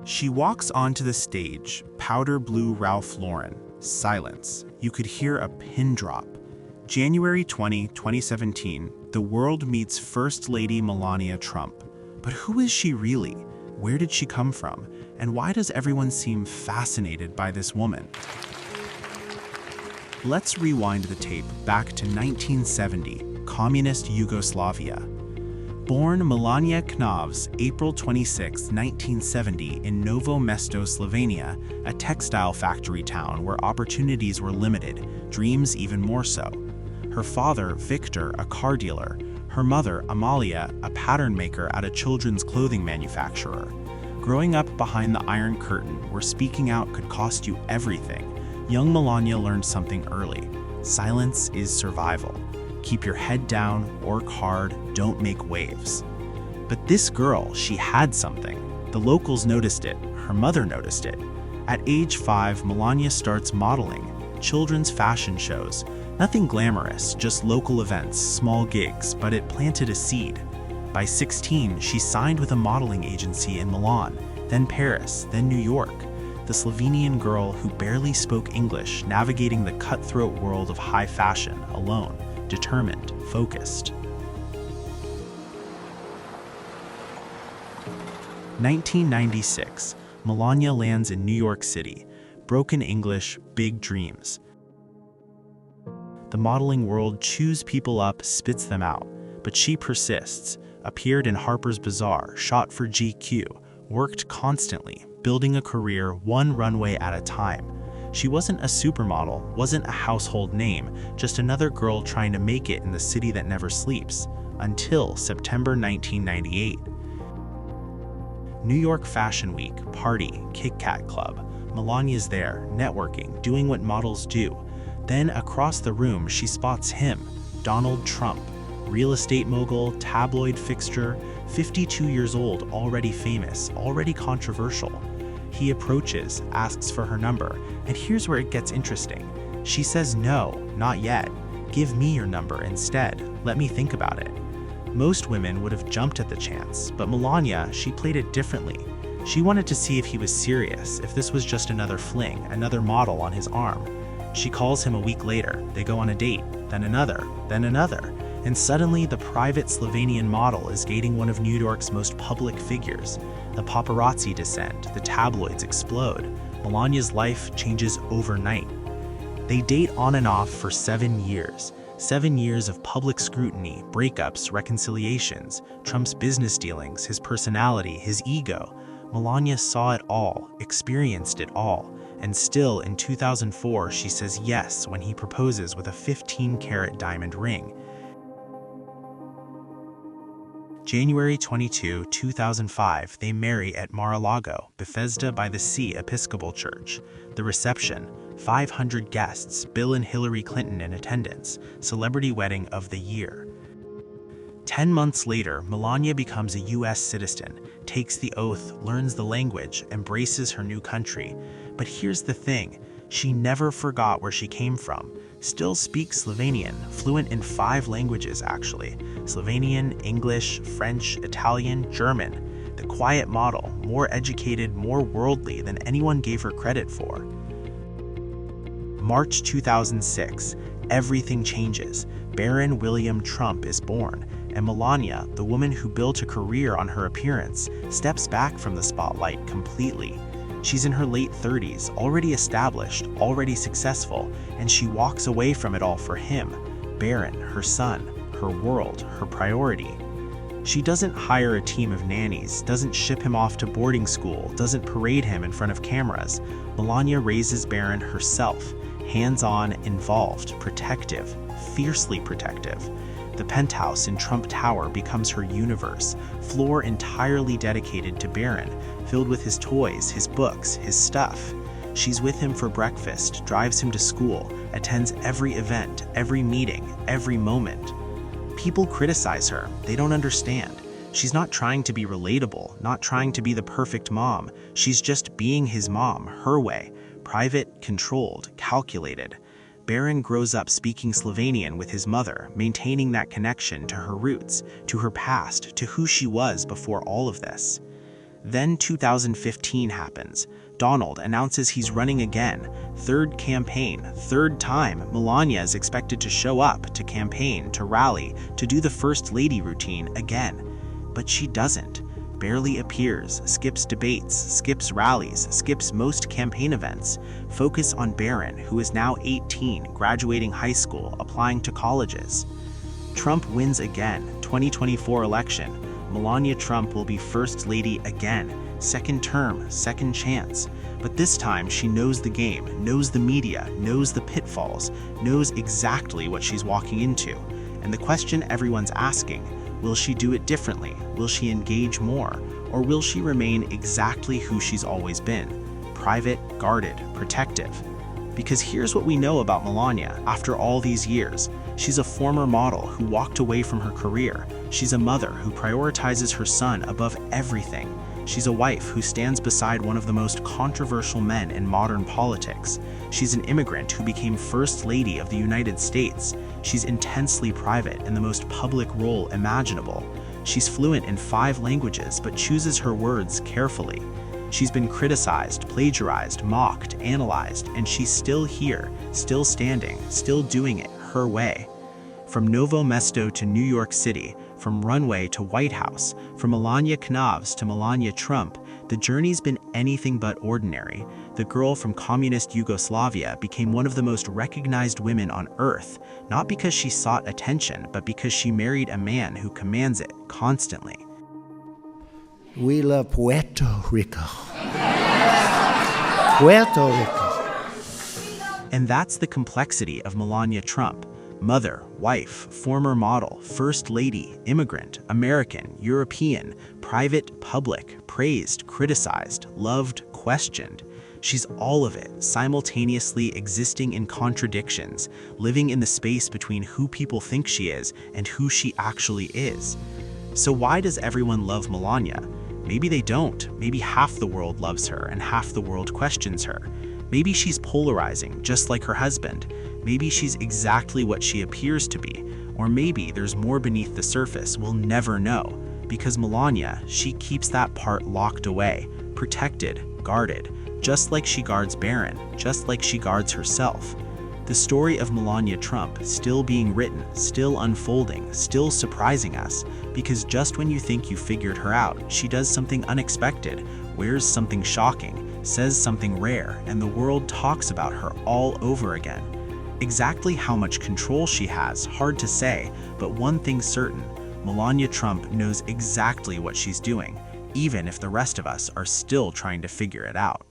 She walks onto the stage, powder blue Ralph Lauren. Silence. You could hear a pin drop. January 20, 2017, the world meets First Lady Melania Trump. But who is she really? Where did she come from? And why does everyone seem fascinated by this woman? Let's rewind the tape back to 1970, communist Yugoslavia. Born Melania Knovs, April 26, 1970, in Novo Mesto, Slovenia, a textile factory town where opportunities were limited, dreams even more so. Her father, Victor, a car dealer. Her mother, Amalia, a pattern maker at a children's clothing manufacturer. Growing up behind the Iron Curtain, where speaking out could cost you everything, young Melania learned something early. Silence is survival. Keep your head down, work hard, don't make waves. But this girl, she had something. The locals noticed it, her mother noticed it. At age 5, Melania starts modeling, children's fashion shows. Nothing glamorous, just local events, small gigs, but it planted a seed. By 16, she signed with a modeling agency in Milan, then Paris, then New York. The Slovenian girl who barely spoke English, navigating the cutthroat world of high fashion alone. Determined, focused. 1996, Melania lands in New York City. Broken English, big dreams. The modeling world chews people up, spits them out. But she persists. Appeared in Harper's Bazaar, shot for GQ, worked constantly, building a career one runway at a time. She wasn't a supermodel, wasn't a household name, just another girl trying to make it in the city that never sleeps. Until September 1998. New York Fashion Week, party, Kit Kat Club. Melania's there, networking, doing what models do. Then across the room, she spots him, Donald Trump. Real estate mogul, tabloid fixture, 52 years old, already famous, already controversial. He approaches, asks for her number, and here's where it gets interesting. She says no, not yet. Give me your number instead. Let me think about it. Most women would have jumped at the chance, but Melania, she played it differently. She wanted to see if he was serious, if this was just another fling, another model on his arm. She calls him a week later. They go on a date, then another, and suddenly the private Slovenian model is dating one of New York's most public figures. The paparazzi descend, the tabloids explode. Melania's life changes overnight. They date on and off for 7 years. 7 years of public scrutiny, breakups, reconciliations, Trump's business dealings, his personality, his ego. Melania saw it all, experienced it all, and still in 2004 she says yes when he proposes with a 15-carat diamond ring. January 22, 2005, they marry at Mar-a-Lago, Bethesda by the Sea Episcopal Church. The reception, 500 guests, Bill and Hillary Clinton in attendance, celebrity wedding of the year. 10 months later, Melania becomes a U.S. citizen, takes the oath, learns the language, embraces her new country. But here's the thing, she never forgot where she came from. Still speaks Slovenian, fluent in 5 languages actually. Slovenian, English, French, Italian, German. The quiet model, more educated, more worldly than anyone gave her credit for. March 2006, everything changes. Baron William Trump is born, and Melania, the woman who built a career on her appearance, steps back from the spotlight completely. She's in her late 30s, already established, already successful, and she walks away from it all for him, Baron, her son, her world, her priority. She doesn't hire a team of nannies, doesn't ship him off to boarding school, doesn't parade him in front of cameras. Melania raises Baron herself, hands-on, involved, protective, fiercely protective. The penthouse in Trump Tower becomes her universe, floor entirely dedicated to Baron, filled with his toys, his books, his stuff. She's with him for breakfast, drives him to school, attends every event, every meeting, every moment. People criticize her, they don't understand. She's not trying to be relatable, not trying to be the perfect mom. She's just being his mom, her way, private, controlled, calculated. Baron grows up speaking Slovenian with his mother, maintaining that connection to her roots, to her past, to who she was before all of this. Then 2015 happens. Donald announces he's running again. Third campaign, third time, Melania is expected to show up, to campaign, to rally, to do the First Lady routine again. But she doesn't. Barely appears, skips debates, skips rallies, skips most campaign events. Focus on Barron, who is now 18, graduating high school, applying to colleges. Trump wins again. 2024 election. Melania Trump will be First Lady again. Second term, second chance. But this time she knows the game, knows the media, knows the pitfalls, knows exactly what she's walking into. And the question everyone's asking, will she do it differently? Will she engage more? Or will she remain exactly who she's always been? Private, guarded, protective. Because here's what we know about Melania after all these years. She's a former model who walked away from her career. She's a mother who prioritizes her son above everything. She's a wife who stands beside one of the most controversial men in modern politics. She's an immigrant who became First Lady of the United States. She's intensely private in the most public role imaginable. She's fluent in 5 languages but chooses her words carefully. She's been criticized, plagiarized, mocked, analyzed, and she's still here, still standing, still doing it her way. From Novo Mesto to New York City, from Runway to White House, from Melania Knavs to Melania Trump, the journey's been anything but ordinary. The girl from communist Yugoslavia became one of the most recognized women on earth, not because she sought attention, but because she married a man who commands it constantly. We love Puerto Rico. Puerto Rico. And that's the complexity of Melania Trump. Mother, wife, former model, First Lady, immigrant, American, European, private, public, praised, criticized, loved, questioned. She's all of it, simultaneously existing in contradictions, living in the space between who people think she is and who she actually is. So why does everyone love Melania? Maybe they don't. Maybe half the world loves her and half the world questions her. Maybe she's polarizing, just like her husband. Maybe she's exactly what she appears to be. Or maybe there's more beneath the surface we'll never know. Because Melania, she keeps that part locked away, protected, guarded, just like she guards Barron, just like she guards herself. The story of Melania Trump still being written, still unfolding, still surprising us, because just when you think you figured her out, she does something unexpected, wears something shocking, says something rare, and the world talks about her all over again. Exactly how much control she has, hard to say, but one thing's certain, Melania Trump knows exactly what she's doing, even if the rest of us are still trying to figure it out.